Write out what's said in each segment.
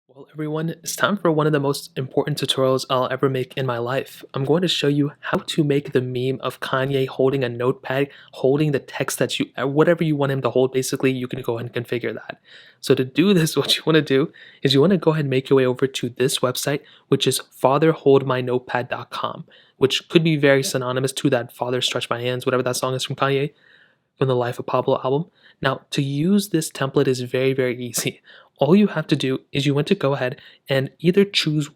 Well, everyone, it's time for one of the most important tutorials I'll ever make in my life. I'm going to show you how to make the meme of Kanye holding a notepad, holding the text that whatever you want him to hold, basically, you can go ahead and configure that. So to do this, what you want to do is you want to go ahead and make your way over to this website, which is fatherholdmynotepad.com, which could be very synonymous to that Father Stretch My Hands, whatever that song is from Kanye from the Life of Pablo album. Now, to use this template is very, very easy. All you have to do is you want to go ahead and either choose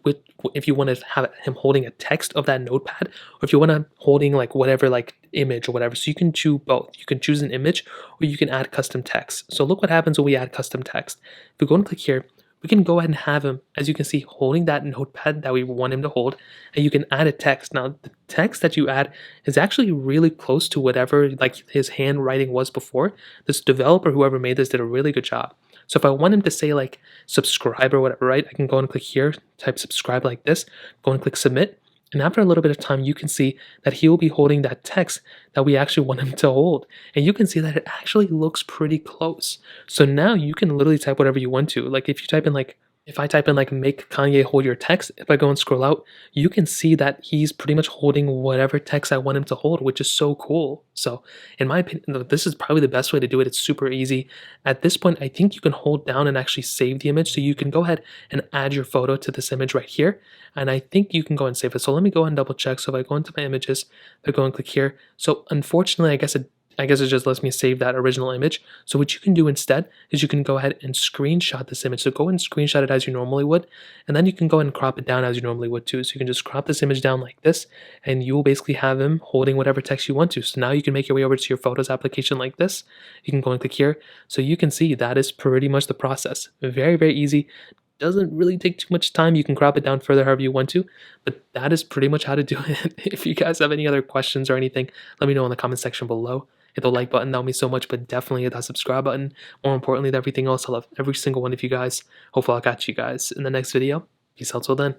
if you want to have him holding a text of that notepad, or if you want to holding like whatever like image or whatever. So you can choose both. You can choose an image or you can add custom text. So look what happens when we add custom text. If we go and click here, we can go ahead and have him, as you can see, holding that notepad that we want him to hold, and you can add a text. Now, the text that you add is actually really close to whatever like his handwriting was before. This developer, whoever made this, did a really good job. So if I want him to say like subscribe or whatever, right, I can go and click here, type subscribe like this, go and click submit. And after a little bit of time, you can see that he will be holding that text that we actually want him to hold. And you can see that it actually looks pretty close. So now you can literally type whatever you want to. Like if I type in like make Kanye hold your text, if I go and scroll out, you can see that he's pretty much holding whatever text I want him to hold, which is so cool. So in my opinion, this is probably the best way to do it. It's super easy. At this point, I think you can hold down and actually save the image. So you can go ahead and add your photo to this image right here. And I think you can go and save it. So let me go ahead and double check. So if I go into my images, I go and click here. So unfortunately, I guess it just lets me save that original image. So what you can do instead is you can go ahead and screenshot this image. So go and screenshot it as you normally would, and then you can go and crop it down as you normally would too. So you can just crop this image down like this, and you will basically have him holding whatever text you want to. So now you can make your way over to your Photos application like this. You can go and click here. So you can see that is pretty much the process. Very, very easy. Doesn't really take too much time. You can crop it down further however you want to, but that is pretty much how to do it. If you guys have any other questions or anything, let me know in the comment section below. Hit the like button, that would mean so much, but definitely hit that subscribe button. More importantly than everything else, I love every single one of you guys. Hopefully I'll catch you guys in the next video. Peace out till then.